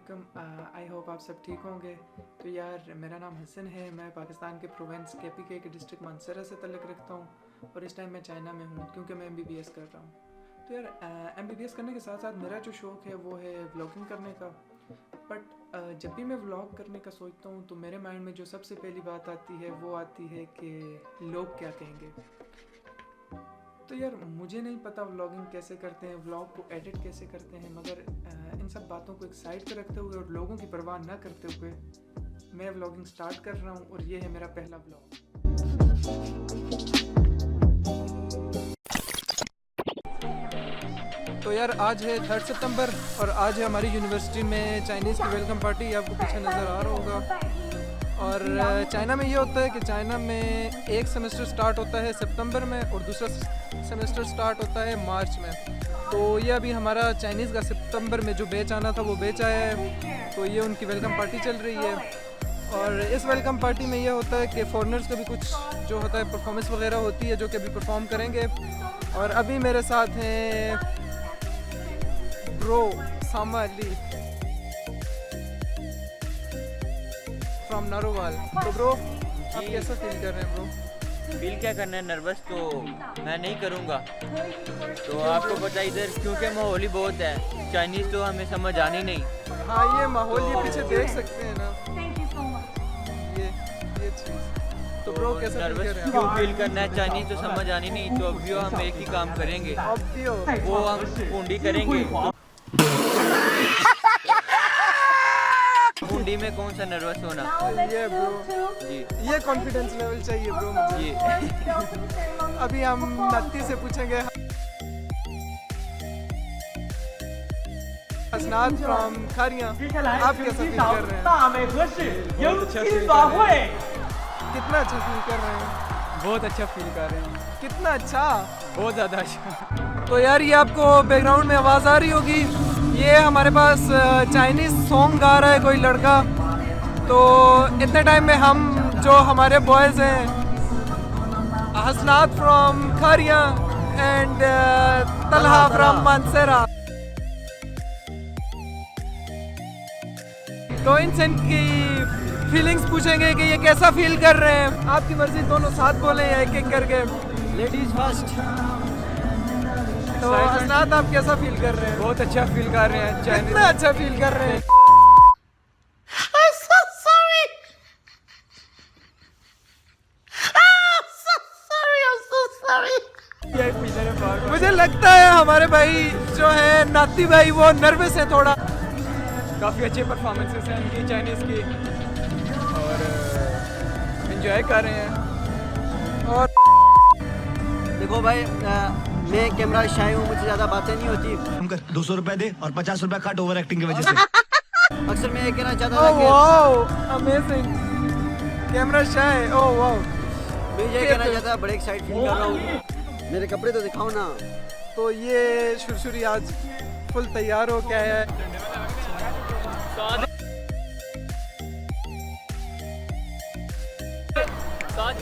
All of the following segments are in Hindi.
वालेकुम। आई होप आप सब ठीक होंगे। तो यार मेरा नाम हसन है, मैं पाकिस्तान के प्रोविंस KPK के डिस्ट्रिक्ट मानसरा से तल्लुक़ रखता हूँ और इस टाइम मैं चाइना में हूँ क्योंकि मैं MBBS कर रहा हूँ। तो यार MBBS करने के साथ साथ मेरा जो शौक़ है वो है व्लॉगिंग करने का। बट जब भी मैं व्लॉग करने का सोचता हूँ तो मेरे माइंड में जो सबसे पहली बात आती है वो आती है कि लोग क्या कहेंगे। तो यार मुझे नहीं पता व्लॉगिंग कैसे करते हैं, व्लॉग को एडिट कैसे करते हैं, मगर इन सब बातों को एक साइड पे रखते हुए और लोगों की परवाह ना करते हुए मैं व्लॉगिंग स्टार्ट कर रहा हूँ और ये है मेरा पहला व्लॉग। तो यार आज है 3 सितंबर और आज है हमारी यूनिवर्सिटी में चाइनीज़ की वेलकम पार्टी, आपको पीछे नज़र आ रहा होगा। और चाइना में ये होता है कि चाइना में एक सेमेस्टर स्टार्ट होता है सितंबर में और दूसरा सेमेस्टर स्टार्ट होता है मार्च में। तो ये अभी हमारा चाइनीज़ का सितंबर में जो बैच आना था वो बैच आया है, तो ये उनकी वेलकम पार्टी चल रही है। और इस वेलकम पार्टी में ये होता है कि फॉरेनर्स का भी कुछ जो होता है परफॉर्मेंस वगैरह होती है जो कि अभी परफॉर्म करेंगे। और अभी मेरे साथ हैं bro Sama Ali from Narowal. तो ब्रो आप कैसा फील कर रहे हैं ब्रो? फील क्या करना है, नर्वस तो मैं नहीं करूँगा। तो आपको पता इधर क्योंकि माहौल ही बहुत है, चाइनीज़ तो हमें समझ आनी नहीं। हाँ ये माहौल ये पीछे देख सकते हैं ना, ये चीज़। तो ब्रो कैसा फील कर रहे हैं? क्यों फील करना है, चाइनीज़ तो समझ आनी नहीं। तो अभी हम एक ही काम करेंगे, वो हम पूंडी करेंगे। पूंडी में कौन सा नर्वस होना। ये ब्रो जी ये कॉन्फिडेंस लेवल चाहिए ब्रो मुझे। अभी हम नत्ती से पूछेंगे, हसनात फ्रॉम खारियां, आप कैसा फील कर रहे हैं? कितना अच्छा फील कर रहे हैं? बहुत अच्छा फील कर रहे हैं, कितना अच्छा, बहुत ज़्यादा अच्छा। तो यार ये आपको बैकग्राउंड में आवाज़ आ रही होगी, ये हमारे पास चाइनीज़ सॉन्ग गा रहा है कोई लड़का। तो इतने टाइम में हम जो हमारे बॉयज़ हैं Hasnat from Kharian and Talha from Mansehra, तो इनसे इनकी फीलिंग्स पूछेंगे कि ये कैसा फील कर रहे हैं। आपकी मर्जी, दोनों साथ बोले या एक एक करके। Ladies first. तो हसनात आप कैसा फील कर रहे हैं? बहुत अच्छा फील कर रहे हैं, कितना अच्छा फील कर रहे हैं? मुझे लगता है हमारे भाई जो है नाती भाई वो नर्वस है थोड़ा। काफ़ी अच्छे परफॉर्मेंसेस हैं इनकी चाइनीज़ की और एंजॉय कर रहे हैं। और देखो भाई, मैं कैमरा शाय हूँ, मुझे ज़्यादा बातें नहीं होती। हम कर 200 रुपए दे और 50 रुपए काट ओवर एक्टिंग की वजह से। अक्सर मैं ये कहना चाहता था कि wow amazing, camera shy, oh wow. मैं ये कहना चाहता था, बड़े एक्साइट फील कर रहा हूँ। मेरे कपड़े तो दिखाओ ना। तो ये शुरशुरी आज फुल तैयार हो क्या है?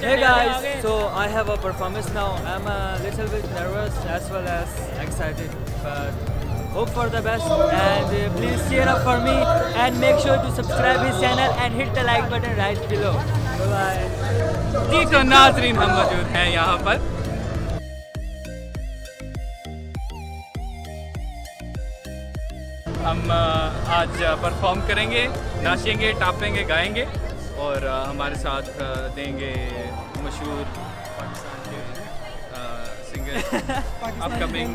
Hey guys, so I have a performance now. I'm a little bit nervous as well as excited, but hope for the best and please cheer up for me and make sure to subscribe his channel and hit the like button right below. Bye bye. जी तो नाज़रीन हम मौजूद हैं यहाँ पर। हम आज परफॉर्म करेंगे, नाचेंगे, टापेंगे, गाएंगे और हमारे साथ देंगे मशहूर पाकिस्तान के singer upcoming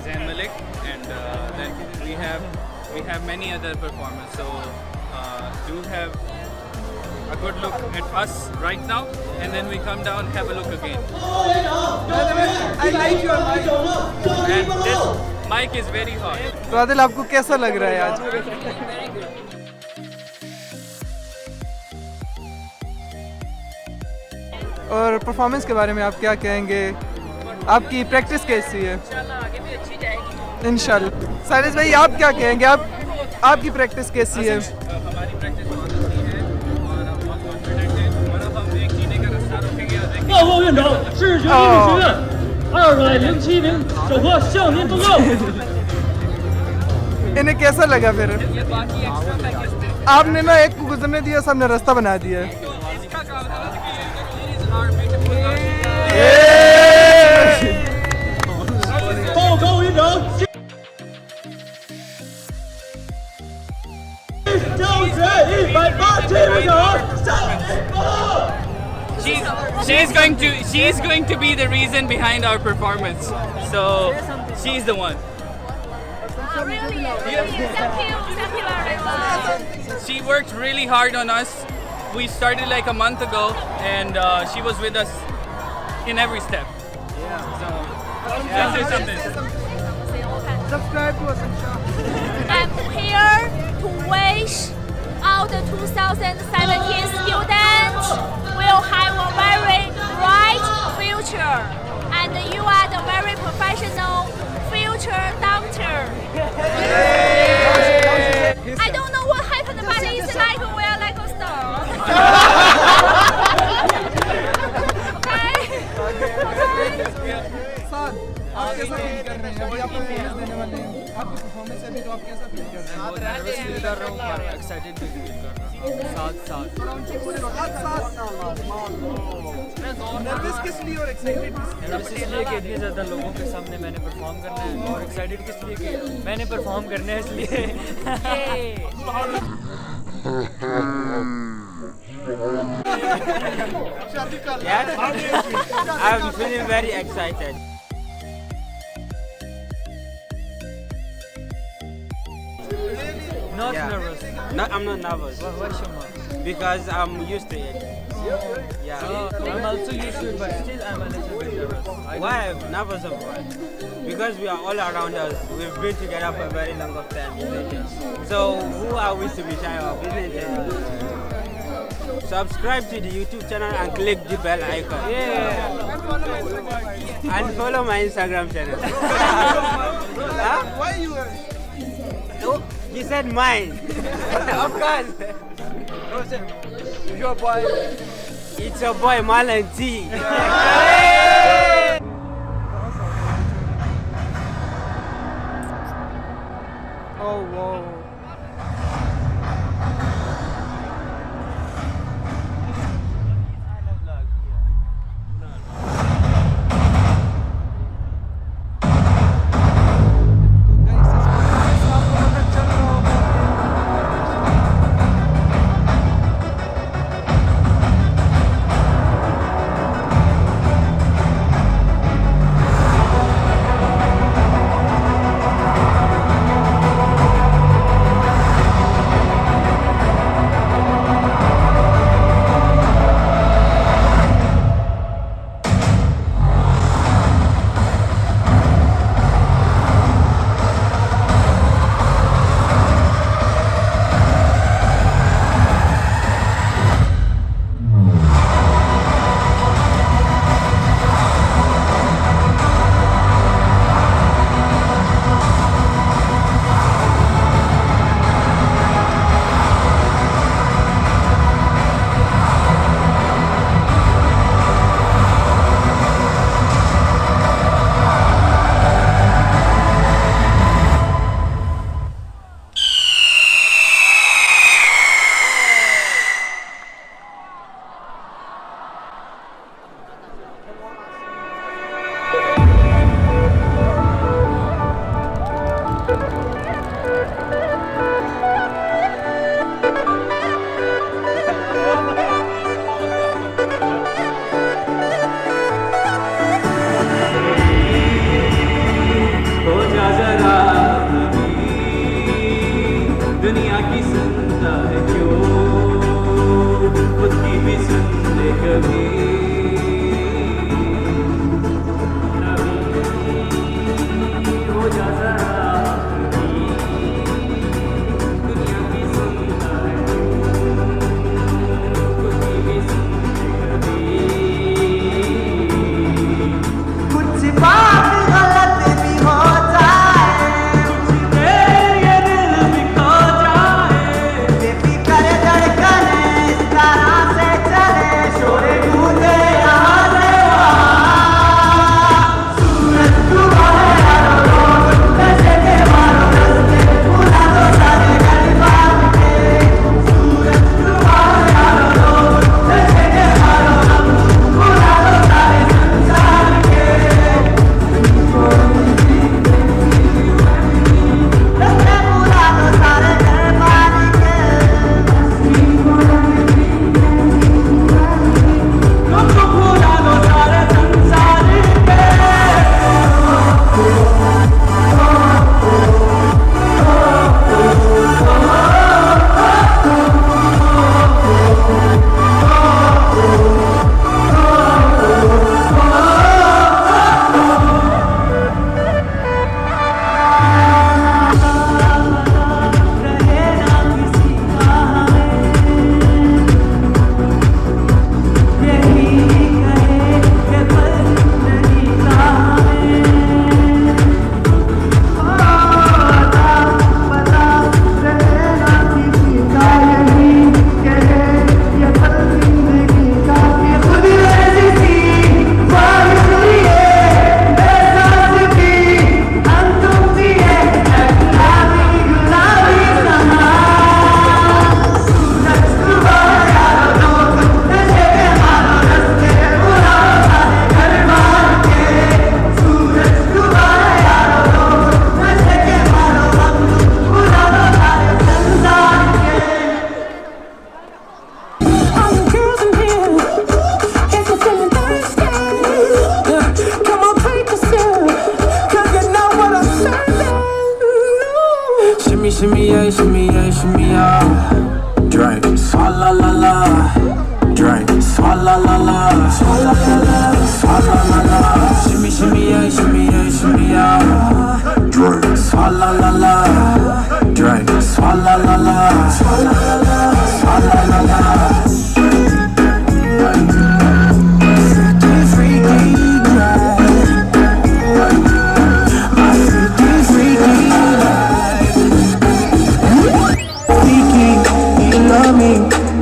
Zain Malik and then we have many other performers, so do have a good look at us right now and then we come down, have a look again. I like your mic. And this mic is very hot. तो आदिल आपको कैसा लग रहा है आज? और परफॉर्मेंस के बारे में आप क्या कहेंगे? आपकी प्रैक्टिस कैसी है? इंशाल्लाह। साइरस भाई आप क्या कहेंगे? आपकी प्रैक्टिस कैसी है? हमारी प्रैक्टिस बहुत अच्छी है और हम बहुत कॉन्फिडेंट हैं और अब हम एक जीने का रास्ता रोकेंगे और देखेंगे। 报告院长，视觉艺术学院207名，手获向您报告。इन्हें कैसा लगा फिर? ये बाकी एक्स्ट्रा पैकेज थे। आपने ना एक को गुजरने दिया, सबने रास्ता बना दिया है। इसका काम था कि these are beautiful she's going to be the reason behind our performance. So she's the one. Really, thank you very much. She worked really hard on us. We started like a month ago, and she was with us in every step. Yeah, say something. Subscribe to us, Insha. I'm here to wish all the 2017 students will have a very bright future, and you are the very professional future doctor. I don't know what happened, but it's like we are like a star. साथ आप कैसा फील कर रहे हैं? अभी आप परफॉर्मेंस देने वाले हैं, आपकी परफॉर्मेंस है अभी, तो आप कैसा फील कर रहे हैं? बहुत नर्वस फील कर रहा हूँ पर एक्साइटेड भी फील कर रहा हूँ साथ साथ। नर्वस किस लिए और एक्साइटेड किस लिए? नर्वस इसलिए कि इतने ज़्यादा लोगों के सामने मैंने परफॉर्म करना है, और एक्साइटेड किस लिए कि मैंने परफॉर्म करना है इसलिए। Yes, I'm feeling very excited. Not Yeah. nervous. No, I'm not nervous Why so much? because I'm used to it. Yeah. I'm also used to it, but still I'm a little bit nervous. Why I'm nervous of what? Because we are all around us. We've been together for a very long of time. So who are we to be shy of, isn't it? Subscribe to the YouTube channel and click the bell icon. Yeah. And follow my Instagram channel. Huh? Why you? Oh, you said mine. Of course. Your boy. It's your boy Marlon T. Oh wow.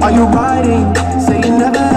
Are you riding? Say you never